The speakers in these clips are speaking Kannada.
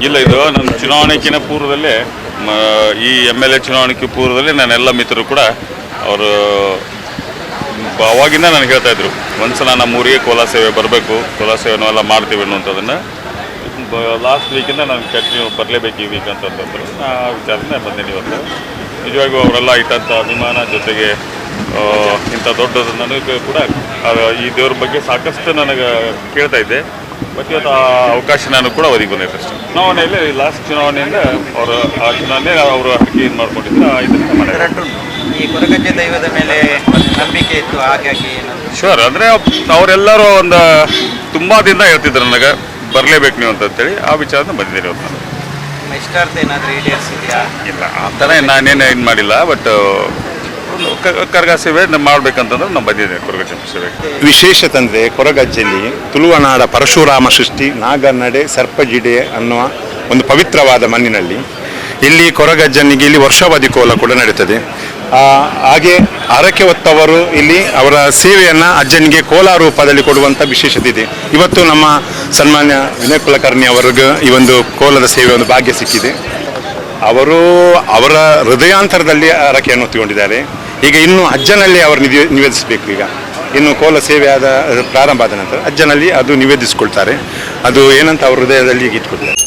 ಇಲ್ಲ, ಇದು ನನ್ನ ಚುನಾವಣೆಗಿನ ಪೂರ್ವದಲ್ಲೇ ಈ MLA ಚುನಾವಣೆಗೆ ಪೂರ್ವದಲ್ಲಿ ನನ್ನೆಲ್ಲ ಮಿತ್ರರು ಕೂಡ ಅವರು ಅವಾಗಿಂದ ನನಗೆ ಹೇಳ್ತಾ ಇದ್ರು, ಒಂದ್ಸಲ ನಮ್ಮ ಊರಿಗೆ ಕೋಲಾ ಸೇವೆ ಬರಬೇಕು, ಕೋಲಾ ಸೇವೆನೂ ಎಲ್ಲ ಮಾಡ್ತೀವಿ ಅನ್ನುವಂಥದ್ದನ್ನು ಲಾಸ್ಟ್ ವೀಕಿಂದ ನಾನು ಕಂಟಿನ್ಯೂ ಬರಲೇಬೇಕು ಈ ವೀಕ್ ಅಂತಂತಂದರು. ಆ ವಿಚಾರದಿಂದ ಬಂದೇನೆ ಇವತ್ತು. ನಿಜವಾಗಿಯೂ ಅವರೆಲ್ಲ ಇಟ್ಟಂಥ ಅಭಿಮಾನ ಜೊತೆಗೆ ಇಂಥ ದೊಡ್ಡದು ನನಗೆ ಕೂಡ ಈ ದೇವ್ರ ಬಗ್ಗೆ ಸಾಕಷ್ಟು ನನಗೆ ಕೇಳ್ತಾ ಇದ್ದೆ. ಬಟ್ ಇವತ್ತು ಆ ಅವಕಾಶ ನಾನು ಕೂಡ ಒದಗಿ ಬಂದೈತೆ ಅಷ್ಟೇ. ಚುನಾವಣೆಯಲ್ಲಿ ಲಾಸ್ಟ್ ಚುನಾವಣೆಯಿಂದ ಅವರು ಆ ಚುನಾವಣೆ ಅವರು ಅರ್ಕೆ ಏನು ಮಾಡ್ಕೊಂಡಿದ್ರು ಇದರಿಂದ ಮಾಡಿದ್ದಾರೆ. ಈ ಕೊರಗಜ್ಜೆ ದೈವದ ಮೇಲೆ ನಂಬಿಕೆ ಇತ್ತು, ಹಾಗಾಗಿ ಶೋರ್ ಅಂದರೆ ಅವರೆಲ್ಲರೂ ಒಂದು ತುಂಬ ದಿನ ಹೇಳ್ತಿದ್ರು ನನಗೆ ಬರಲೇಬೇಕು ನೀವು ಅಂತೇಳಿ. ಆ ವಿಚಾರದಿಂದ ಬಂದಿದ್ದೀನಿ ಇವತ್ತು ನಾನು. ನಿಮ್ಮ ಇಷ್ಟಾರ್ಥ ಏನಾದರೂ ಈಡೇರಿಸಿದೆಯಾ? ಇಲ್ಲ, ಆ ಥರ ನಾನೇನು ಏನು ಮಾಡಿಲ್ಲ. ಬಟ್ ಕರಗ ಸೇವೆ ಮಾಡಬೇಕಂತಂದ್ರೆ ನಾನು ಬಂದಿದ್ದೇನೆ ಕೊರಗಜ್ಜೆ ಸೇವೆಗೆ. ವಿಶೇಷತೆ ಅಂದರೆ ಕೊರಗಜ್ಜೆಯಲ್ಲಿ ತುಳುವನಾಡ ಪರಶುರಾಮ ಸೃಷ್ಟಿ ನಾಗನಡೆ ಸರ್ಪಜಿಡೆ ಅನ್ನುವ ಒಂದು ಪವಿತ್ರವಾದ ಮಣ್ಣಿನಲ್ಲಿ ಇಲ್ಲಿ ಕೊರಗಜ್ಜನಿಗೆ ಇಲ್ಲಿ ವರ್ಷಾವಧಿ ಕೋಲ ಕೂಡ ನಡೀತದೆ. ಹಾಗೆ ಹರಕೆ ಹೊತ್ತವರು ಇಲ್ಲಿ ಅವರ ಸೇವೆಯನ್ನು ಅಜ್ಜನಿಗೆ ಕೋಲಾ ರೂಪದಲ್ಲಿ ಕೊಡುವಂಥ ವಿಶೇಷತೆ ಇದೆ. ಇವತ್ತು ನಮ್ಮ ಸನ್ಮಾನ್ಯ ವಿನಯ್ ಕುಲಕರ್ಣಿ ಅವರಿಗೆ ಈ ಒಂದು ಕೋಲದ ಸೇವೆ ಒಂದು ಭಾಗ್ಯ ಸಿಕ್ಕಿದೆ. ಅವರು ಅವರ ಹೃದಯಾಂತರದಲ್ಲಿ ಹರಕೆಯನ್ನು ಹೊತ್ತುಕೊಂಡಿದ್ದಾರೆ. ಈಗ ಇನ್ನು ಅಜ್ಜನಲ್ಲಿ ಅವರು ನಿವೇದಿಸಬೇಕು. ಈಗ ಇನ್ನು ಕೋಲ ಸೇವೆ ಆದ ಪ್ರಾರಂಭ ಆದ ನಂತರ ಅಜ್ಜನಲ್ಲಿ ಅದು ನಿವೇದಿಸ್ಕೊಳ್ತಾರೆ. ಅದು ಏನಂತ ಅವ್ರ ಹೃದಯದಲ್ಲಿ ಈಗ ಇಟ್ಕೊಳ್ತಾರೆ.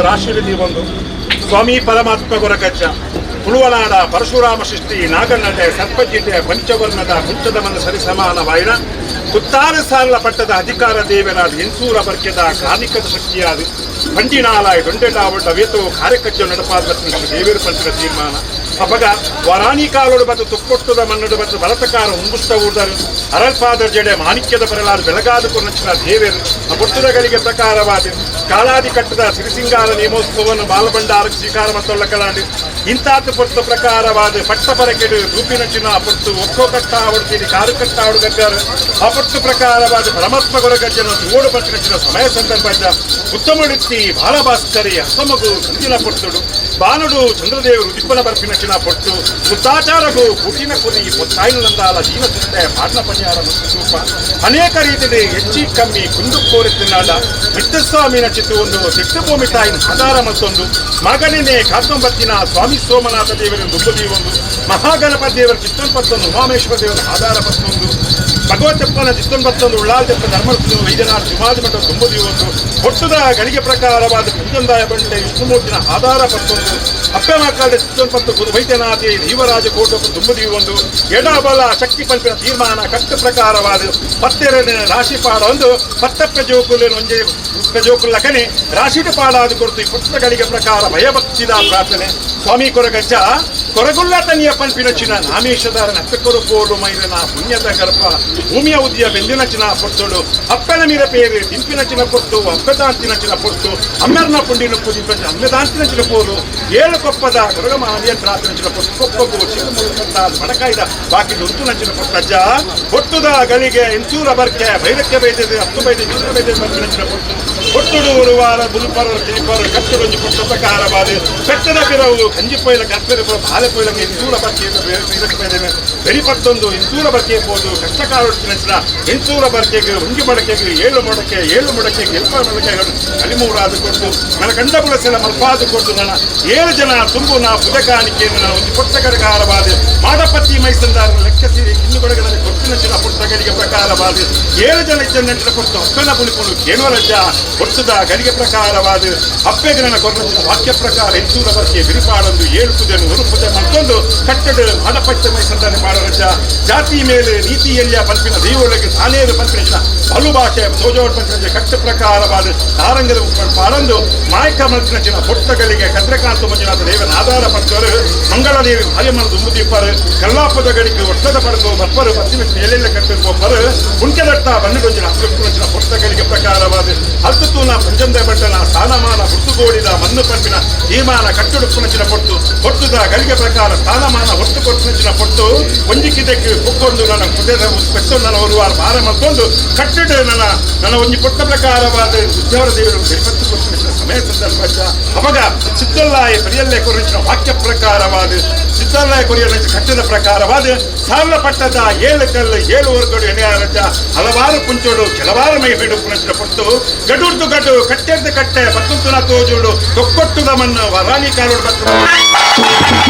ರಾಶಿಯಲ್ಲಿ ಒಂದು ಸ್ವಾಮಿ ಪರಮಾತ್ಮ ಗೊರಗಜ್ಜ ತುಳುವನಾಡ ಪರಶುರಾಮ ಸೃಷ್ಟಿ ನಾಗನಡೆ ಸರ್ಪಜಿಟೆ ಪಂಚವರ್ಣದ ಮುಂಚದ ಮನ ಸರಿಸಮಾನವಾಯಿನ ಕುತ್ತಾರು ಸಾಲ ಪಟ್ಟದ ಅಧಿಕಾರ ದೇವನಾದ ಎನ್ಸೂರ ಬರ್ಕೆದ ಕಾಣಿಕದ ಶಕ್ತಿಯಾದ ಪಂಡಿನಾಲಾಯ ದೊಂಡೆಟಾವಟ ವೇತೋ ಕಾರ್ಯಕಜ್ಜ ನಡಪಾದ ದೇವೇರು ಪಂಚದ ತೀರ್ಮಾನ ಅಪಗ ವರಾಣಿ ಕಾಲೋಡು ಬತ್ತು ತುಕ್ಕೊಟ್ಟದ ಮನ್ನಡು ಬತ್ತು ಬಲತಕಾರ ಉಂಗುಷ್ಟ ಊರ್ದರು ಅರಲ್ಪಾದ ಜಡೆ ಮಾಣಿಕ್ಯದ ಬರಲಾದ ಬೆಳಗಾದ ಕೊನಚಿನ ದೇವೇರು ಬೊಟ್ಟುದಗಳಿಗೆ ಪ್ರಕಾರವಾದ ಕಾಳಾದಿ ಕಟ್ಟದ ಸಿರಿಸಿಂಗಾರ ನೇಮೋತ್ಸವವನ್ನು ಬಾಲಭಂಡಾರ ಸ್ವೀಕಾರ ಮತ್ತೊಳ್ಳ ಕಲಾಂಡಿ ಇಂತಾತ ಪೊಟ್ಟು ಪ್ರಕಾರವಾದ ಪಟ್ಟ ಪರಕೆಡು ರೂಪಿನಚಿನ ಪೊಟ್ಟು ಒಕ್ಕೋ ಕಟ್ಟ ಆವಡ್ತೀನಿ ಕಾರು ಕಟ್ಟ ಆವಡುಗಜ್ಜಾರು ಆ ಪೊಟ್ಟು ಪ್ರಕಾರವಾದ ಪರಮಾತ್ಮ ಗೊರಗಜ್ಜನ ಓಡು ಪಟ್ಟಿನ ಸಮಯ ಸಂದರ್ಭ ಉತ್ತಮಡುತ್ತಿ ಬಾಲಭಾಸ್ಕರಿ ಅಸಮಗು ಸಂದಿನ ಪೊಟ್ಟುಡು ಬಾನುಡು ಚಂದ್ರದೇವರು ದಿಪ್ಪನ ಬರ್ಪಿನಚಿನ ಪೊಟ್ಟು ಸುತ್ತಾಚಾರಗು ಪುಟಿನ ಕುರಿ ಪೊತ್ತಾಯಿನಂದಾಲ ಜೀವಸುತ್ತೆ ಪಾಟ್ನ ಪನ್ಯಾರ ಮತ್ತು ರೂಪ ಅನೇಕ ರೀತಿಯಲ್ಲಿ ಹೆಚ್ಚಿ ಕಮ್ಮಿ ಕುಂದು ಕೋರಿತಿನಾಡ ಮಿತ್ತಸ್ವಾಮಿನ ಚಿತ್ತು ಒಂದು ಸಿಟ್ಟಭೂಮಿ ತಾಯಿನ ಆಧಾರ ಮತ್ತೊಂದು ಮಗನಿನೇ ಕಾದಂಬತ್ತಿನ ಸ್ವಾಮಿ ಸೋಮನಾಥ ದೇವರ ದುಬ್ಬದಿ ಒಂದು ಮಹಾಗಣಪತಿ ದೇವರ ಚಿತ್ತೊಂಬತ್ತೊಂದು ಉಮಾಮೇಶ್ವರ ದೇವರ ಆಧಾರ ಮತ್ತೊಂದು ಭಗವತ್ತೆಪ್ಪನ ಚಿತ್ತೊಂಬತ್ತೊಂದು ಉಳ್ಳಾಲ್ತೆಪ್ಪ ಧರ್ಮಸ್ಥಳ ವೈದ್ಯನಾಥ ಶಿವಾಜಿ ಮಠ ದುಂಬದಿ ಒಂದು ಒಟ್ಟುದ ಗಳಿಗೆ ಪ್ರಕಾರವಾದ ಕುಂಜಂದಾಯ ಬಂಡೆ ವಿಷ್ಣುಮೂರ್ತಿನ ಆಧಾರ ಮತ್ತೊಂದು ಅಪ್ಪೆ ಮಕ್ಕಳ ಚಿತ್ತೊಂಬತ್ತು ವೈದ್ಯನಾಥಿ ದೀವರಾಜ ಕೋಟಪ್ಪ ದುಂಬದಿ ಒಂದು ಎಡಬಲ ಶಕ್ತಿ ಪಂಪಿನ ತೀರ್ಮಾನ ಕಟ್ಟು ಪ್ರಕಾರವಾದ ಪತ್ತೆರನೇ ರಾಶಿ ಪಾಡ ಒಂದು ಪತ್ತಪ್ಪ ಜೋಕುಲೇನು ಒಂಜೆ ಜೋಕುಲ್ಲ ಕನೆ ರಾಶಿಟ ಪಾಡಾದ ಕೊರತು ಈ ಪುಸ್ತಕಗಳಿಗೆ ಪ್ರಕಾರ ಭಯಭಕ್ತಿದ ಪ್ರಾರ್ಥನೆ ಸ್ವಾಮಿ ಕೊರಗಜ್ಜ ಕೊರಗುಲ್ಲ ತನಿಯ ಪಂಪಿನ ಚಿನ ನಾಮೇಶದಾರ ನಕ್ಕರು ಕೋಡು ಮೈರನ ಪುಣ್ಯದ ಗರ್ಭ ಭೂಮಿಯ ಉದ್ಯ ಬೆಂದಿನ ಚಿನ ಪೊಟ್ಟುಡು ಅಪ್ಪನ ಮೀರ ಪೇರು ತಿಂಪಿನ ಚಿನ ಪೊಟ್ಟು ಅಪ್ಪದಾಂತಿನ ಚಿನ ಪೊಟ್ಟು ಅಮ್ಮರ್ನ ಪುಂಡಿನ ಪೂಜಿ ಅಮ್ಮದಾಂತಿನ ಚಿನ ಪೋರು ಏಳು ಕೊಪ್ಪದ ಕೊರಗಮ ನಿಯಂತ್ರಾಂತಿನ ಚಿನ ಪೊಟ್ಟು ಕೊಪ್ಪಗು ಚಿಕ್ಕ ಮಡಕಾಯ್ದ ಬಾಕಿ ಉಂಟು ನಂಚಿನ ಪೊಟ್ಟಜ್ಜ ಪೊಟ್ಟುದ ಗಳಿಗೆ ಎಂಚೂರ ಬರ್ಕೆ ಬೈರಕ್ಕೆ ಬೈದಿದೆ ಹತ್ತು ಬೈದೆ ಚೂರ ಬೈದೆ ಬರ್ಕಿನ ಚಿನ ಪೊಟ್ಟು ಒಟ್ಟುಡು ಉರುವಾರ ಬುಲ್ಪರ ತಿರುಪರು ಕಟ್ಟುಡೊಂಜಿ ಪೊಟ್ಟು ಪ್ರಕಾರವಾದ ಬೆಟ್ಟದ ಪಿರವು ಕಂಜಿಪೊಯ್ಲ ಕರ್ಪೆರೆ ಬಾಲೆಪೊಯ್ಲಗೆ ಎಂಚೂರ ಬರ್ಕೆ ಬೆರಿಪತ್ತೊಂದು ಎಂಚೂರ ಬರ್ಕೆ ಹೋದು ಕಷ್ಟಕಾರೊಟ್ಟಿನ ಎಂಚೂರ ಬರ್ಕೆಗೆ ಉಂಗಿ ಮಡಕೆಗೆ ಏಳು ಮೊಡಕೆ ಎಲ್ಪ ಮೊಡಕೆಗಳು ಕಲಿಮೂರಾದ ಕೊಟ್ಟು ನನ್ನ ಕಂಡ ಬುಳಸೆಲ್ಲ ಮಲ್ಪಾದ ಕೊಟ್ಟು ನನ್ನ 7 ಜನ ತುಂಬು ನಾ ಪುಜಕಾಣಿಕೆಯನ್ನು ನಾನು ಒಂದು ಪುಸ್ತಕಗಾರವಾದ ಮಾದಪತ್ತಿ ಮೈಸಂದಾರ ಲೆಕ್ಕಸಿ ಇನ್ನುಗೊಳಗಡೆ ಕೊಟ್ಟಿನ ಪುಸ್ತಕಗಳಿಗೆ ಪ್ರಕಾರವಾದ 7 ಜನ ಇದ್ದ ಕೊಟ್ಟು ಅಪ್ಪನ ಬುಳಿಕೊಂಡು ಕೇನೋರಜ್ಜ ಒಟ್ಟುದ ಗಲಿಗೆ ಪ್ರಕಾರವಾದ ಅಪ್ಪೆಗೆ ನನ್ನ ಕೊರಚಿನ ವಾಕ್ಯ ಪ್ರಕಾರ ಎಂಚೂರ ಬರ್ಕೆ ಬಿರಿಪಾಡೊಂದು 7 ಪುಜೆಯನ್ನು 1 ಪುಜೆ ಮತ್ತೊಂದು ಕಟ್ಟಡ ಮಾದಪತ್ತಿ ಮೈಸಂದಾರ ಮಾಡರಜ್ಜ ಜಾತಿ ಮೇಲೆ ನೀತಿಯಲ್ಲಿಯ ಪಂಪಿನ ದೈವೊಳಗೆ ತಾನೇರು ಪಂಪಿನ ಬಲು ಭಾಷೆ ಸೋಜೋಡ್ ಪಂಪಿನ ಕಟ್ಟು ಪ್ರಕಾರವಾದ ತಾರಂಗದ ಪಾಡೊಂದು ಮಾಯಕ ಮಲ್ಪಿನ ಪುಸ್ತಕಗಳಿಗೆ ಕದ್ರಕಾಂತ ಮಂಜುನಾಥ ದೇವನ ಆಧಾರ ಪಂಚರು ಮಂಗಳದೇವಿ ಭಾರ್ಯಮನ ದುಂಬುದೀಪರು ಕಲ್ಲಾಪದ ಗಡಿಗೆ ಒಟ್ಟದ ಪಡೆದು ಬಪ್ಪರು ಪಶ್ಚಿಮ ಎಲೆಲ್ಲ ಕಟ್ಟಿರುವವರು ಉಂಟೆದಟ್ಟ ಬನ್ನಿಗೊಂಜಿನ ಹತ್ತಿರ ಪುಸ್ತಕಗಳಿಗೆ ಪ್ರಕಾರವಾದ ಹತ್ತುತೂನ ಪಂಚಂದ ಬಟ್ಟನ ಸ್ಥಾನಮಾನ ಹುಟ್ಟುಗೋಡಿದ ಮಣ್ಣು ಪಂಪಿನ ತೀರ್ಮಾನ ಕಟ್ಟುಡುಪ್ಪುನಚಿನ ಪೊಟ್ಟು ಹೊಟ್ಟುದ ಗಲಿಗೆ ಪ್ರಕಾರ ಸ್ಥಾನಮಾನ ಹೊಟ್ಟು ಕೊಟ್ಟುನಚಿನ ಪೊಟ್ಟು ಒಂಜಿಕಿದಕ್ಕೆ ಕುಕ್ಕೊಂಡು ನನ್ನ ಕುದೇದ ಪೆಟ್ಟು ನನ್ನ ಹೊರುವಾರ ಭಾರ ಮತ್ತೊಂದು ಕಟ್ಟಡ ನನ್ನ ಒಂಜಿ ಪೊಟ್ಟ ಪ್ರಕಾರವಾದ ಉದ್ಯವರ ದೇವರು ಬೆರಿಪತ್ತು ಕೊಟ್ಟಿನ ಸಮಯ ಸಂದರ್ಭ ಅವಾಗ ಸಿದ್ದಲ್ಲಾಯ ಪರಿಯಲ್ಲೇ ಕೊರಿಸಿನ ವಾಕ್ಯ ಪ್ರಕಾರವಾದ ಸಿದ್ದಲ್ಲಾಯ ಕೊರಿಯ ಕಟ್ಟದ ಪ್ರಕಾರವಾದ ಸಾಲ ಪಟ್ಟದ 7 ಕಲ್ಲು 7 ವರ್ಗಡು ಎಣೆಯಾರಜ್ಜ ಹಲವಾರು ಪುಂಚೋಡು ಕೆಲವಾರು ಮೈ ಬಿಡು ಪುನಚಿನ ಪೊಟ್ಟು ಗಡುರ್ದು ಗಡು ಕಟ್ಟೆದ್ದು ಕಟ್ಟೆ ಪತ್ತುನ ತೋಜುಡು ತೊಕ್ಕೊಟ್ಟುದ ಮಣ್ಣು ವರಾಣಿ ಕಾಲೋಡು ಬರ್ತದೆ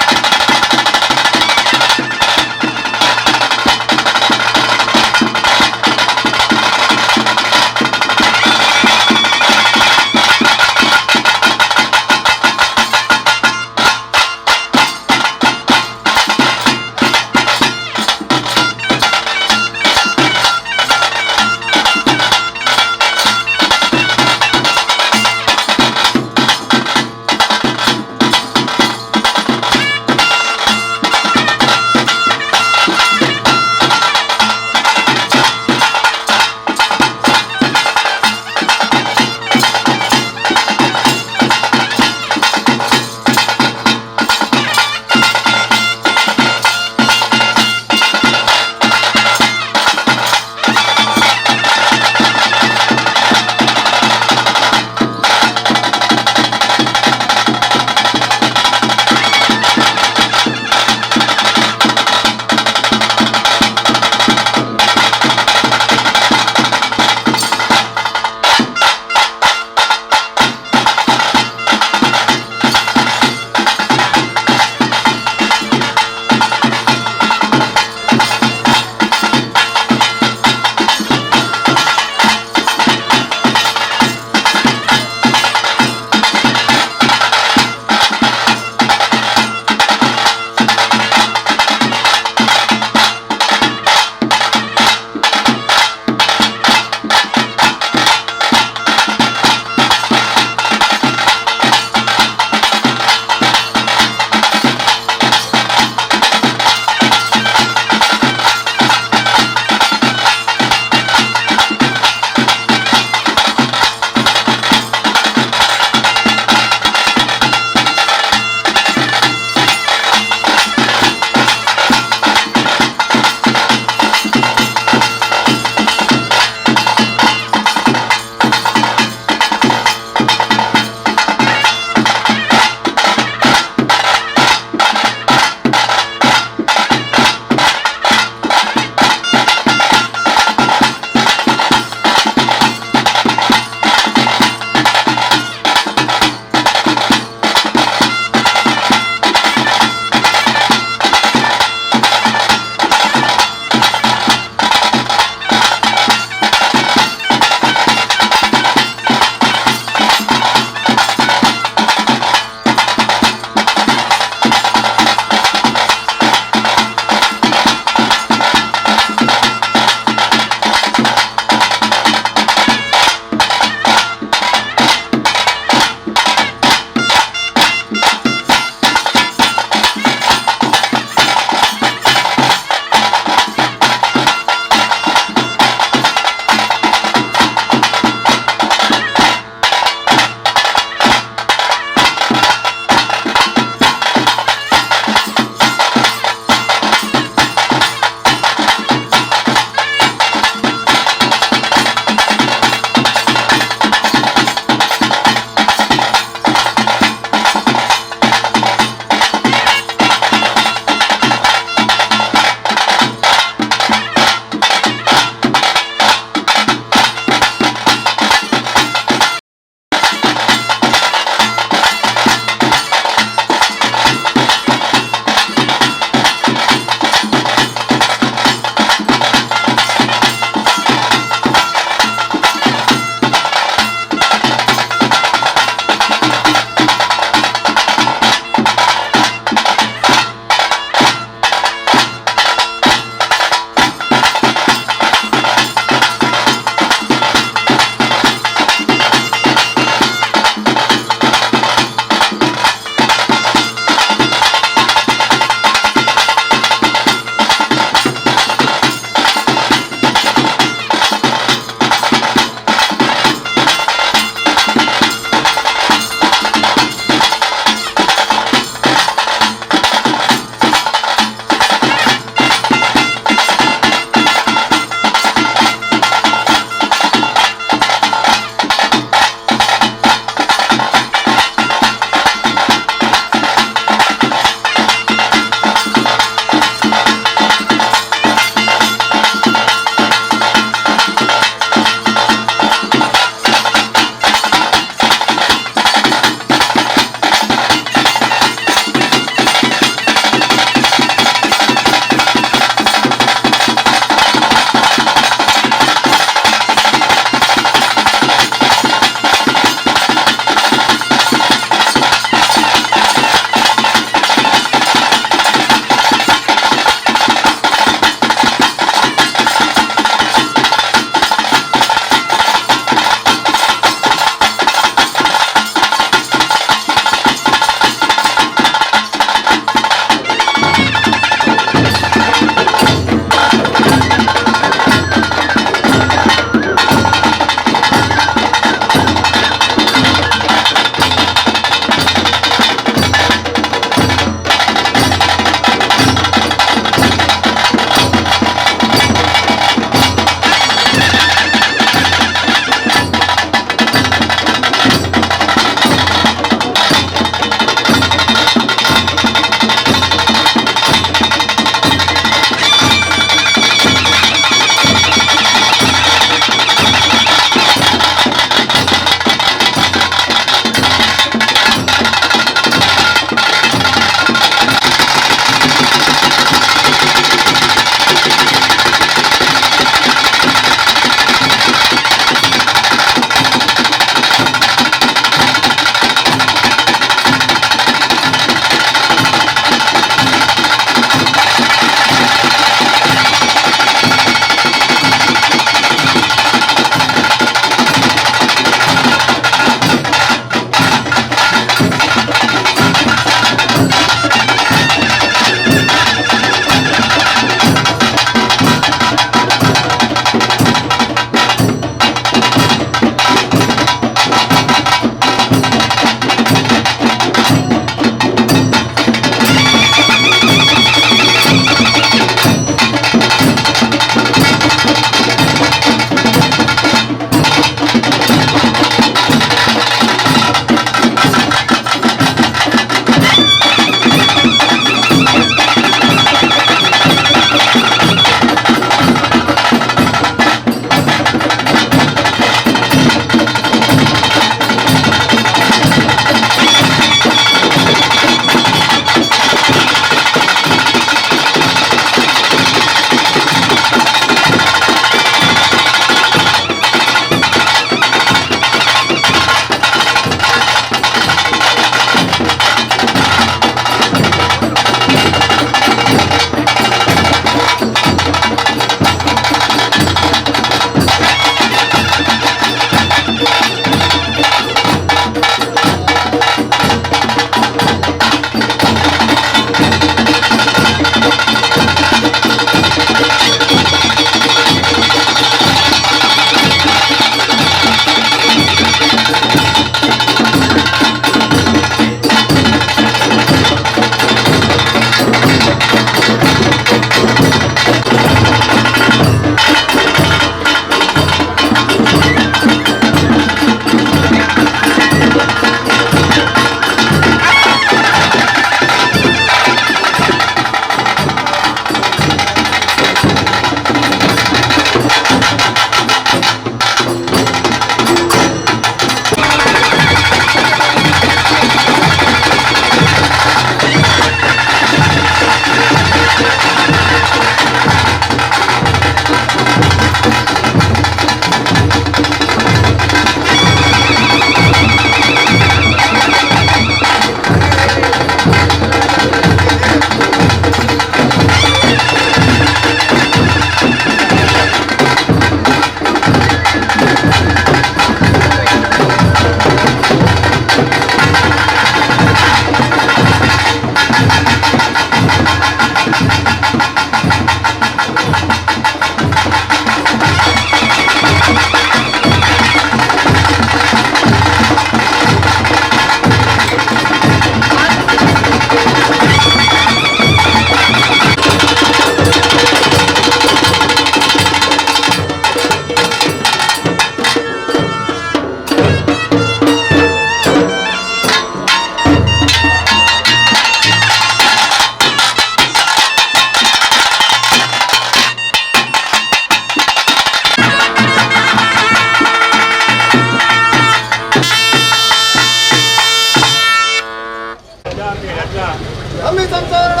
ಸಂಸಾರಣ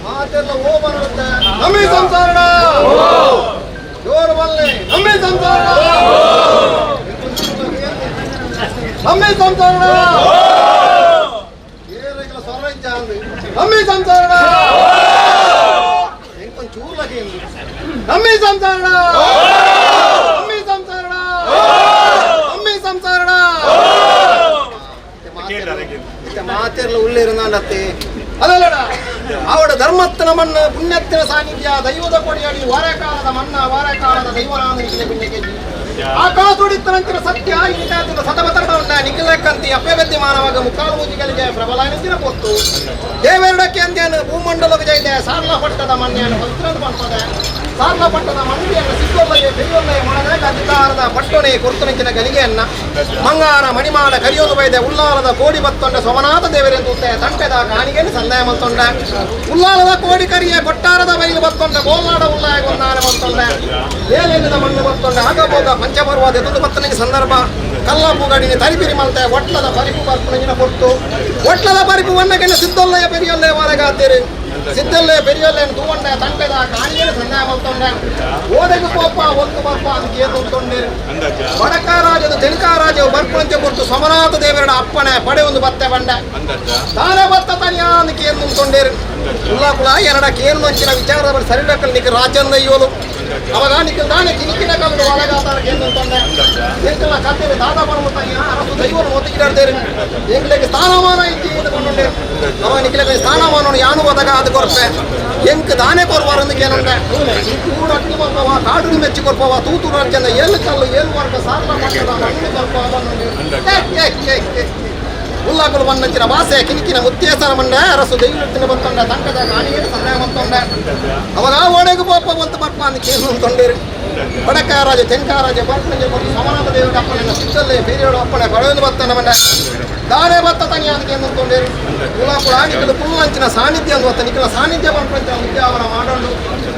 ಮಾತೆಲ್ಲ ಓ ಬರುತ್ತೆ ನಮ್ಮಿ ಸಂಸಾರಣ ಜೋರು ಬಲ್ಲೆ ನಮ್ಮಿ ಸಂಸಾರಣ ನಮ್ಮಿ ಸಂಸಾರಣ ಏರಿಗಳ ಸ್ವರಜ್ಜ ನಮ್ಮಿ ಸಂಸಾರಣ ಎಂಕೊಂದು ಚೂರ್ಲಗೆ ನಮ್ಮಿ ಸಂಸಾರಣ ನಮ್ಮಿ ಸಂಸಾರಣ ನಮ್ಮಿ ಸಂಸಾರಣ ಮಾತೆಲ್ಲ ಉಳ್ಳೇರುನಾಡತ್ತೆ ಅದಲ್ಲಡ ಅವಡ ಧರ್ಮತ್ತನ ಮಣ್ಣ ಪುಣ್ಯತ್ತಿನ ಸಾನ್ನಿಧ್ಯ ದೈವದ ಕೊಡಿಯಡಿ ವಾರಕಾಲದ ಮಣ್ಣ ವಾರಕಾಲದ ದೈವನಾಮನಿಗೆ ಪುಣ್ಯಕ್ಕೆ ಆಕಾಶೋಡಿತ್ತನಂತಿನ ಸತ್ಯ ಇಂಟಾತಿನ ಸತಮತರಣ ನಿಖಿಲಕ್ಕಂತಿ ಅಪ್ಪೆಗದ್ದೆ ಮಾನವಾಗ ಮುಕ್ಕಾಲು ಮೂಜಿಗಳಿಗೆ ಪ್ರಬಲ ನೆಂದಿನ ಪೊತ್ತು ದೇವೆರಡಕ್ಕೆ ಅಂತ್ಯನು ಭೂಮಂಡಲದ ಜೈದೆ ಸಾರ್ಲ ಪಟ್ಟದ ಮಣ್ಣೆಯನ್ನು ಹೊತ್ತಿರದ ಪಂಪದೆ ಸಾರ್ಲ ಪಟ್ಟದ ಮಣ್ಣಿಯನ್ನು ಸಿಕ್ಕೊಲ್ಲಯ್ಯ ಬೆಳೆಯೊಲ್ಲಯ್ಯ ಮಾಡದಾಗ ಅಧಿಕಾರದ ಪಟ್ಟಣೆ ಕೊರ್ತನಿಕ್ಕಿನ ಗಲಿಗೆಯನ್ನ ಮಂಗಾರ ಮಣಿಮಾಡ ಕರಿಯೋದು ಬೈದೆ ಉಲ್ಲಾಲದ ಕೋಡಿ ಬತ್ತೊಂಡ ಸೋಮನಾಥ ದೇವರೆಂದು ತಂಟೆದ ಕಾಣಿಗೆಯನ್ನು ಸಂದಾಯ ಮತ್ತೊಂಡ ಉಲ್ಲಾಲದ ಕೋಡಿ ಕರಿಯ ಕೊಟ್ಟಾರದ ಬೈಲು ಬತ್ತೊಂಡ ಗೋಲ್ನಾಡ ಉಲ್ಲಾಯ ಗೊಂದಾನ ಬತ್ತೊಂಡ ಏಲೆನ್ನದ ಮಣ್ಣು ಬತ್ತೊಂಡ ಆಗಬೋಗ ಪಂಚಪರ್ವಾದ ಎದುರು ಬತ್ತನಿಗೆ ಸಂದರ್ಭ ಕಲ್ಲಪ್ಪು ಗಡಿಗೆ ತರಿಪಿರಿ ಮಲ್ತೆ ಒಟ್ಲದ ಪರಿಪು ಬರ್ಪುನಗಿನ ಕೊಟ್ಟು ಒಟ್ಲದ ಪರಿಪು ವಣ್ಣಗೆಲ್ಲ ಸಿದ್ದೊಲ್ಲಯ್ಯ ಪೆರಿಯೊಲ್ಲೆ ವಾರಗಾತೀರಿ ಸಿದ್ದಲ್ಲೇ ಪೆರಿಯೊಲ್ಲೆ ತೂವಂಡ ತಂಟೆದ ಕಾಣಿಗೆಯನ್ನು ಸಂದಾಯ ಮತ್ತೊಂಡ ಓದೆಗು ಪೋಪ ಒಂದು ಬರ್ಪ ಅಂತ ಏತೊಂಡೆ ವಡಕರಾಜದ ತೆಲುಕಾರಾಜವು ಬರ್ಪಂಚ ಕೊಟ್ಟು ಸೋಮನಾಥ ದೇವರ ಅಪ್ಪಣೆ ಪಡೆ ಒಂದು ಬತ್ತೆ ಬಂಡೆ ತಾನೇ ಬತ್ತ ತನಿಯಾನ ಕೇಂದ್ರ ಕೊಂಡೇರು ಉಲ್ಲಾಪುಳ ಎರಡ ಕೇಂದ್ರ ಹಂಚಿನ ವಿಚಾರದ ಸರಿಡಕ್ಕಲ್ಲಿ ನಿಕ್ಕೆ ರಾಜಂದ ಇವಳು ಅವಾಗ ನಿಕ್ಕೆ ನಾನೇ ಕಿಣಿಕಿನ ಕಲ್ಲು ಒಳಗಾತಾರ ಕೇಂದ್ರ ತಂದೆ ಎಂಕಲ್ಲ ಕತ್ತೇವೆ ದಾದಾ ಪರಮತಯ್ಯ ಅರಸು ದೈವನು ಒತ್ತಿಗಿಡಾಡ್ತೇವೆ ಎಂಗ್ಲೆಗೆ ಸ್ಥಾನಮಾನ ಇಕ್ಕಿ ಕೊಂಡೇ ಅವ ನಿಕ್ಲೆಗೆ ಸ್ಥಾನಮಾನವನ್ನು ಯಾನು ಒದಗ ಅದು ಕೊರಪೆ ಎಂಕ್ ದಾನೆ ಕೊರ್ವಾರಂದಕ್ಕೆ ಏನಂದ್ರೆ ಕೂಡ ಅಟ್ಟಿ ಬರ್ಪವ ಕಾಡು ಮೆಚ್ಚಿ ಕೊರ್ಪವ ತೂತು ರಾಜ್ಯದ ಏಳು ಕಲ್ಲು ಏಳು ವರ್ಗ ಸಾರ್ಲ ಮಟ್ಟದ ಮಣ್ಣು ಕೊರ್ಪವ ಉಲ್ಲಾಕಲು ಬಣ್ಣಂಚಿನ ಭಾಷೆ ಕಿಣಿಕಿನ ಮುತ್ತೇಸರ ಮಂಡ ಅರಸು ದೈವತ್ತಿನ ಬಂತೊಂಡ ತಂಕದ ಕಾಣಿಗೆ ಸಂದೇಹ ಬಂತೊಂಡ ಅವಾಗ ಒಣಗು ಪೋಪ ಬಂತು ಬರ್ಪ ಅಂತ ಕೇಳು ತೊಂಡೇರಿ ವಡಕರಾಜ ತೆಂಕಾರಾಜ ಬರ್ಪಂಜೆ ಬಂದು ಸೋಮನಾಥ ದೇವರ ಅಪ್ಪನ ಸಿದ್ದಲ್ಲೇ ಬೇರೆಯವರ ಅಪ್ಪಣೆ ಪಡೆಯಲು ಬತ್ತನ ಮಂಡ ದಾರೆ ಬತ್ತ ತನಿ ಅಂತ ಕೇಂದ್ರ ತೊಂಡೇರಿ ಉಲ್ಲಾಕುಳ ನಿಕ್ಕಲು ಪುಲ್ಲಂಚಿನ ಸಾನ್ನಿಧ್ಯ ಅಂತ ಬತ್ತ ನಿಕ್ಕಲ ಸಾನ್ನಿಧ್ಯ ಬಂಪಂಚ ಉದ್ಯಾವನ ಮಾಡೋಣ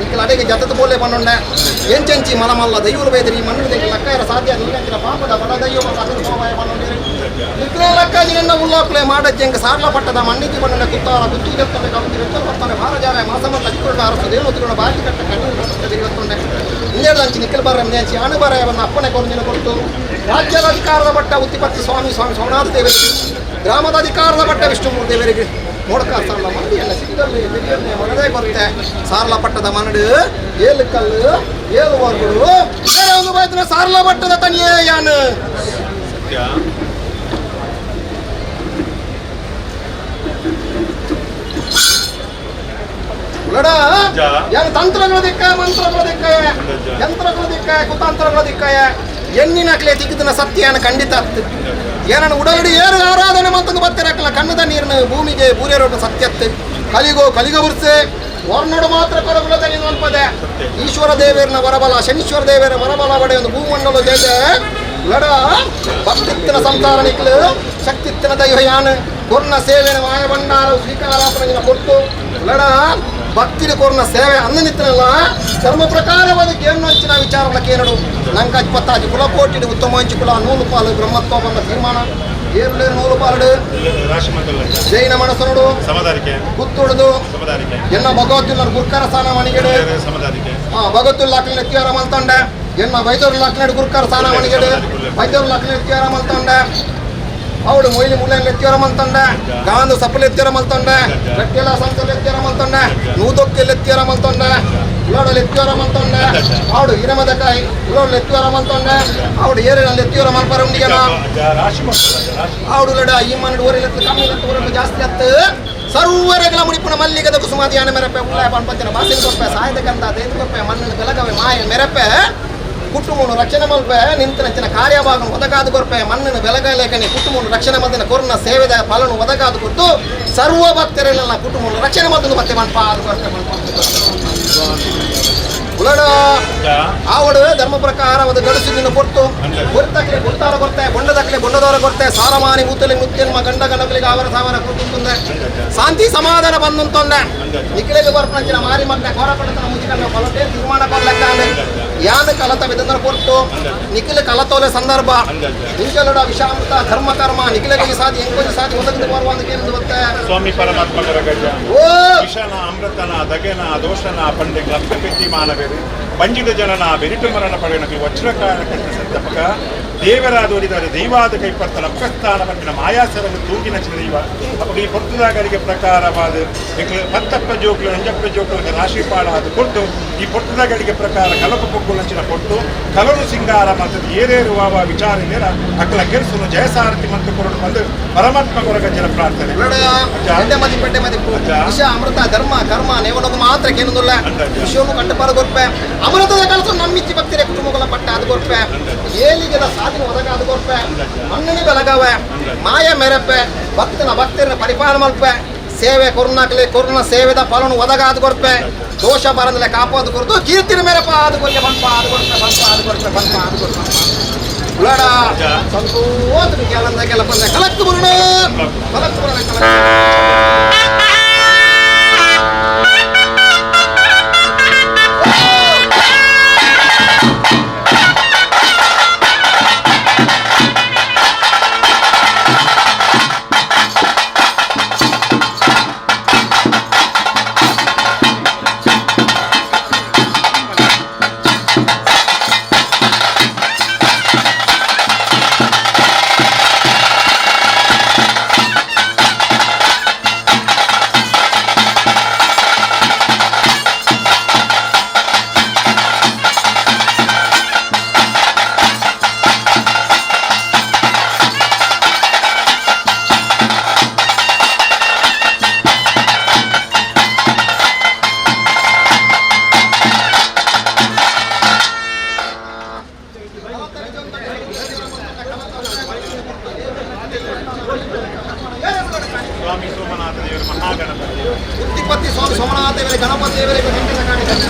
ನಿಕ್ಕಲ ಅಡೆಗೆ ಜತದ ಬೋಲೆ ಬಂಡೊಂಡ ಎಂಚೆಂಚಿ ಮಲಮಲ್ಲ ದೈವರು ಬೇದರಿ ಮಣ್ಣು ತೆಗೆದು ಲಕ್ಕಾಯರ ಸಾಧ್ಯ ನೀರಂಚಿನ ಪಾಪದ ಬಡ ದೈವ ಅದರ ಸೋಮಾಯ ಬಂಡೊಂಡೇರಿ ನಿಕ್ಕಲ ಲಕ್ಕಾಜಿನ ಉಲ್ಲಾಕುಲೆ ಮಾಡಜ್ಜಂಗ ಸಾರ್ಲ ಪಟ್ಟದ ಮಣ್ಣಿಗೆ ಬಣ್ಣನ ಕುತ್ತಾಳ ಕುತ್ತು ಜತ್ತನೆ ಕವಿತಿ ಬರ್ತಾನೆ ಭಾರಜಾರ ಮಾಸಮ ತಡಿಕೊಂಡ ಅರಸು ದೇವತಿಗಳ ಬಾಕಿ ಕಟ್ಟ ಕಣ್ಣೀರು ಇವತ್ತೊಂಡೆ ಇಂಜರ್ದಂಚಿ ನಿಕ್ಕಲ್ ಬರ ಮಿಂಚಿ ಅಣುಬರವನ್ನು ಅಪ್ಪಣೆ ಕೊರಜಿನ ಕೊಟ್ಟು ರಾಜ್ಯದ ಅಧಿಕಾರದ ಬಟ್ಟ ಉತ್ತಿಪತ್ತಿ ಸ್ವಾಮಿ ಸೋಮನಾಥ ದೇವರಿಗೆ ಗ್ರಾಮದ ಅಧಿಕಾರದ ಬಟ್ಟ ವಿಷ್ಣುಮೂರ್ತಿ ದೇವರಿಗೆ ನೋಡ್ಕ ಸಾರ್ಲ ಮಂದಿಯನ್ನ ಸಿಕ್ಕಲ್ಲಿ ಮಗದೇ ಬರುತ್ತೆ ಸಾರ್ಲ ಪಟ್ಟದ ಮನಡು ಏಳು ಕಲ್ಲು ಏಳು ವರ್ಗಳು ಬೇರೆ ಒಂದು ಬೈದ್ರೆ ಸಾರ್ಲ ಪಟ್ಟದ ತನಿಯೇ ಯಾನು ಏನು ತಂತ್ರಗಳ ದಿಕ್ಕ ಮಂತ್ರಗಳ ದಿಕ್ಕ ಯಂತ್ರಗಳ ದಿಕ್ಕ ಕುತಂತ್ರಗಳ ದಿಕ್ಕ ಎಣ್ಣಿನಕ್ಲೆ ತಿಕ್ಕಿದನ ಸತ್ಯನ ಖಂಡಿತ ಏನನ್ನು ಉಡಗಡಿ ಏರು ಆರಾಧನೆ ಮಂತಂದು ಬತ್ತಿರಕ್ಕಲ್ಲ ಕಣ್ಣದ ನೀರಿನ ಭೂಮಿಗೆ ಬೂರೇರೋಡು ಸತ್ಯತ್ತೆ ಕಲಿಗ ಉರ್ಸೆ ವರ್ಣಡು ಮಾತ್ರ ಕೊರಗುಲದ ನೀನು ಅನ್ಪದೆ ಈಶ್ವರ ದೇವೇರನ ವರಬಲ ಶನೀಶ್ವರ ದೇವರ ವರಬಲ ಬಡೆ ಒಂದು ಭೂಮಂಡಲ ಜೇಜೆ ಲಡ ಭಕ್ತಿತ್ತಿನ ಸಂಸಾರ ನಿಕ್ಲು ಶಕ್ತಿತ್ತಿನ ದೈವಯಾನ ಕೊರ್ನ ಸೇವೆನ ಮಾಯ ಭಂಡಾರ ಸ್ವೀಕಾರಾಪನ ಕೊಟ್ಟು ಲಡ ಭಕ್ತಿನ ಕೊರ್ನ ಸೇವೆ ಅನ್ನನಿತ್ತನಲ್ಲ ಧರ್ಮ ಪ್ರಕಾರವಾದ ಗೇಮ್ನ ಹಂಚಿನ ವಿಚಾರಕ್ಕೆ ಏನಡು ನಂಗೆ ಅಜ್ಪತ್ತಾಜಿ ಕುಲಕೋಟಿ ಉತ್ತಮ ಹಂಚಿ ಕುಲ ನೂಲು ಪಾಲು ಬ್ರಹ್ಮತ್ವ ಬಂದ ತೀರ್ಮಾನ ಏರ್ಲೆ ನೂಲು ಪಾಲಡು ಜೈನ ಮನಸ್ಸನೋಡು ಗುತ್ತೊಡುದು ಎನ್ನ ಭಗವತ್ತಿನ ಗುರ್ಕರ ಸ್ಥಾನ ಮಣಿಗೆಡು ಭಗವತ್ತುಲ್ಲ ಅಕ್ಲಿನ ಎತ್ತಿಯಾರ ಮಲ್ತೊಂಡೆ ಎನ್ನ ವೈದ್ಯರುಲ್ಲ ಅಕ್ಲಿನ ಗುರ್ಕರ ಸ್ಥಾನ ಮಣಿಗೆಡು ವೈದ್ಯರುಲ್ಲ ಅಕ್ಲಿನ ಎತ್ತಿಯಾರ ಮಲ್ತೊಂಡೆ ಅವಳು ಮೊಯ್ಲಿ ಮುಳ್ಳೆಂಗ್ ಎತ್ತಿಯಾರ ಮಲ್ತೊಂಡೆ ಗಾಂಧು ಸಪ್ಪಲು ಎತ್ತಿಯಾರ ಮಲ್ತೊಂಡೆ ಗಟ್ಟಿಯೆಲ್ಲ ಸಂಸಲು ಎತ್ತಿಯಾರ ಮಲ್ತೊಂಡೆ ನೂದೊಕ್ಕೆಲ್ಲ ಎತ್ತಿಯಾರ ಮಲ್ತೊಂಡೆ ಉಳ್ಳೋಡಲ್ಲಿ ಎತ್ತಿಯಾರ ಮಲ್ತೊಂಡೆ ಅವಳು ಹಿರಮದಕಾಯಿ ಉಳ್ಳೋಡಲ್ಲಿ ಎತ್ತಿಯಾರ ಮಲ್ತೊಂಡೆ ಅವಳು ಏರಿನಲ್ಲಿ ಎತ್ತಿಯಾರ ಮಲ್ಪರ ಉಂಡಿಗೆನ ಅವಳು ಲಡ ಈ ಮಣ್ಣು ಊರಲ್ಲಿ ಕಮ್ಮಿ ಊರಲ್ಲಿ ಜಾಸ್ತಿ ಹತ್ತು ಸರ್ವರೆಗಳ ಮುಡಿಪುನ ಮಲ್ಲಿಗದ ಕುಸುಮಾದಿಯಾನ ಮೆರಪೆ ಉಳ್ಳಾಯ ಪಂಪತ್ತಿನ ಬಾಸಿನ ಕೊಪ್ಪೆ ಸಾಯದಕ್ಕಂತ ದೈತ ಕೊಪ್ಪೆ ಮಣ್ಣಿನ ಬೆಲಗವೆ ಮಾಯ ಮೆರಪೆ ಕುಟುಂಬನು ರಕ್ಷಣೆ ಮಲ್ಪೆ ನಿಂತಿನ ಕಾರ್ಯಭಾಗನು ಒದಗಾದು ಕೊರ್ಪೆ ಮಣ್ಣಿನ ಬೆಲಗಲೇಖನೆ ಕುಟುಂಬನು ರಕ್ಷಣೆ ಮದ್ದಿನ ಕೊರ್ನ ಸೇವೆದ ಫಲನು ಒದಗಾದು ಕೊಟ್ಟು ಸರ್ವ ಭಕ್ತರೆಲ್ಲ ಕುಟುಂಬನು ರಕ್ಷಣೆ ಮದ್ದನ್ನು ಮತ್ತೆ ಮನ್ಪ ಅದು ಕೊರ್ಪೆ ಉಳಡ ಆವಡು ಧರ್ಮ ಪ್ರಕಾರ ಒಂದು ಗಡುಸಿನ ಕೊಟ್ಟು ಗೊತ್ತಕ್ಲೆ ಗೊತ್ತಾರ ಕೊಡ್ತೆ ಬೊಂಡದಕ್ಲೆ ಬೊಂಡದವರ ಕೊಡ್ತೆ ಸಾರಮಾನಿ ಊತಲಿ ಮುತ್ಯನ್ಮ ಗಂಡ ಗಣಗಳಿಗೆ ಅವರ ಸಾವರ ಕೊಟ್ಟುಂದೆ ಶಾಂತಿ ಸಮಾಧಾನ ಬಂದುಂತೊಂದೆ ನಿಖಿಲೆಗೆ ಬರ್ಪಂಚಿನ ಮಾರಿ ಮಗ್ನೆ ಕೋರಪಡತನ ಮುಚ್ಚಿಕನ್ನ ಫಲತೆ ತೀರ್ಮಾನ ಕೊಡ್ಲೆಕ್ಕ ಯಾನ ಕಲತ ವಿಧನ ಕೊಟ್ಟು ನಿಖಿಲ ಕಲತೋಲೆ ಸಂದರ್ಭ ನಿಖಿಲಡ ವಿಷಾಮೃತ ಧರ್ಮ ಕರ್ಮ ನಿಖಿಲೆಗೆ ಸಾಧಿ ಎಂಕೊಂದು ಸಾಧಿ ಒದಗಿದು ಬರುವಂತ ಕೇಳಿದು ಬರುತ್ತೆ ಸ್ವಾಮಿ ಪರಮಾತ್ಮ ಕೊರಗಜ್ಜ ಓ ವಿಷನ ಅಮೃತನ ದಗೆನ ದೋಷನ ಪಂಡೆ ಗಪ್ಪ ಪೆಟ್ಟಿ ಮಾನವೇರು ಬಂಜಿದ ಜನನ ಬೆರಿಟು ಮರಣ ಪಡೆಯಣಕ್ಕೆ ವಜ್ರಕಾಲ ಕಟ್ಟ ಸತ್ತಪಕ ದೇವರಾದವರಿದ್ದಾರೆ ದೈವಾದ ಕೈಪರ್ತನ ಅಪಸ್ಥಾನ ಪಟ್ಟಿನ ಮಾಯಾಸರನ್ನು ತೂಗಿನ ದೈವ ಅಪ್ಪ ಈ ಪೊರ್ತದಾಗರಿಗೆ ಪ್ರಕಾರವಾದ ಮತ್ತಪ್ಪ ಜೋಕ್ಲು ನಂಜಪ್ಪ ಜೋಕ್ಲಕ್ಕೆ ರಾಶಿಪಾಡ ಅದು ಕೊಟ್ಟು ಈ ಪೊರ್ತದಾಗರಿಗೆ ಪ್ರಕಾರ ಕಲಪ ಪೊಗ್ಗುಲಂಚಿನ ಕೊಟ್ಟು ಕಲರು ಸಿಂಗಾರ ಮತ್ತು ಏರೇರು ವಾವ ವಿಚಾರ ನೇರ ಅಕ್ಕಲ ಕೆರ್ಸುನು ಜಯಸಾರಥಿ ಮತ್ತು ಕೊರಡು ಬಂದು ಪರಮಾತ್ಮ ಕೊರಗಜ್ಜನ ಪ್ರಾರ್ಥನೆ ಪೆಟ್ಟೆ ಮದಿ ವಿಷ ಅಮೃತ ಧರ್ಮ ಕರ್ಮ ನೇವನೊಂದು ಮಾತ್ರ ಕೇಳುದಿಲ್ಲ ವಿಷಯವನ್ನು ಕಂಡುಪಾರ ಗೊರ್ಪೆ ಅಮೃತದ ಕಲಸು ನಮ್ಮಿಚ್ಚಿ ಭಕ್ತಿರೆ ಕುಟುಂಬಗಳ ಪಟ್ಟ ಅದು ಗೊರ್ಪೆ ಏಲಿಗೆದ ಸಾಧಿನ ಒದಗ ಅದು ಗೊರ್ಪೆ ಮಣ್ಣನಿ ಬೆಳಗವೆ ಮಾಯ ಮೆರಪೆ ಭಕ್ತನ ಭಕ್ತಿನ ಪರಿಪಾಲ ಮಲ್ಪೆ ಸೇವೆ ಕೊರೋನಾಕ್ಲೆ ಕೊರೋನಾ ಸೇವೆದ ಫಲವನ್ನು ಒದಗ ಅದು ಗೊರ್ಪೆ ದೋಷ ಬರದಲೆ ಕಾಪಾದು ಕೊರ್ದು ಕೀರ್ತಿನ ಮೇರಪ್ಪ ಅದು ಕೊರ್ಗೆ ಬಂಪ ಅದು ಕೊರ್ಪೆ ಬಂಪ ಅದು ಕೊರ್ಪೆ ಬಂಪ ಅದು ಕೊರ್ಪೆ ಉಳಡ ಸಂತೋಷ ಕೆಲಂದ ಕೆಲ ಬಂದ ಕಲಕ್ಕು ಬರೋಣ ಕಲಕ್ಕು ಬರೋಣ ಸ್ವಾಮಿ ಸೋಮನಾಥ ದೇವರು ಮಹಾಗಣಪತಿ ಉತ್ತಿಪತ್ತಿ ಸ್ವಾಮಿ ಸೋಮನಾಥ ದೇವರೇ ಗಣಪತಿ ದೇವರೇ ಗಣಪತಿ ಕಾಣಿದ್ದಾರೆ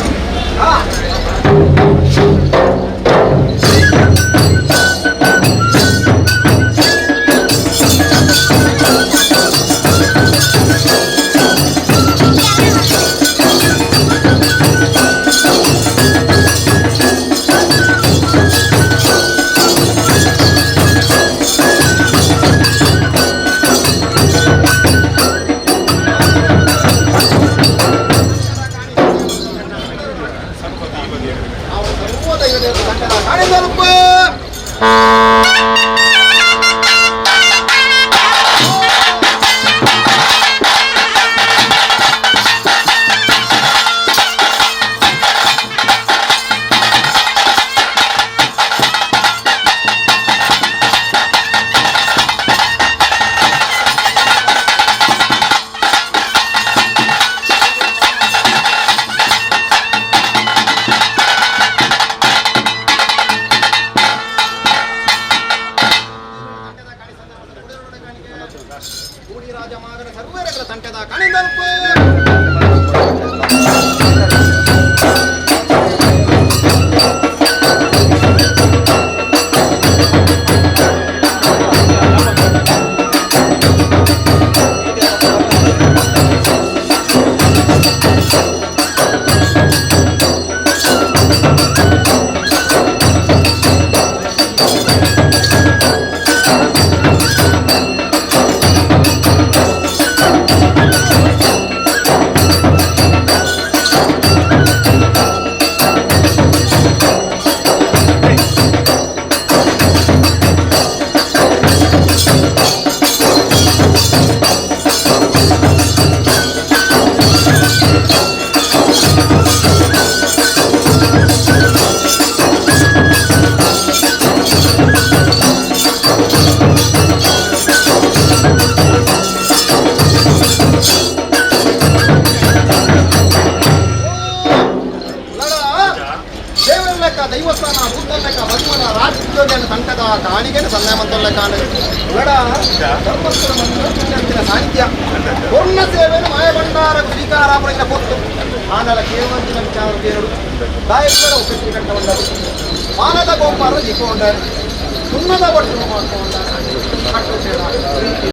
ರಾಜಮಾಗನ ಸರ್ವರ ತಂಟದ ಕಣಿದಲ್ಪು ದೈವಸ್ಥಾನ ಭೂತಲ್ಲಕ ಭಗವನ ರಾಜ್ಯೋಗ್ಯನ ತಂಟದ ಕಾಣಿಗೆನ ಸಂಧಾಮಂತಲ್ಲ ಕಾಣ ಉಳಡ ಧರ್ಮಸ್ಥಳ ಮಂದಿರ ಸಾಹಿತ್ಯ ಪೂರ್ಣ ಸೇವೆಯನ್ನು ಮಾಯ ಭಂಡಾರ ಸ್ವೀಕಾರಾಪುರ ಕೊಟ್ಟು ಆನಲ ಕೇಳುವಂತಿನ ವಿಚಾರ ಕೇಳು ದಾಯಕರ ಉಪಯೋಗ ಕಟ್ಟುಕೊಂಡರು ಮಾನದ ಗೋಪಾಲ ಜಿಕ್ಕೊಂಡರು ಸುಣ್ಣದ ಬಟ್ಟು ಮಾಡ್ಕೊಂಡರು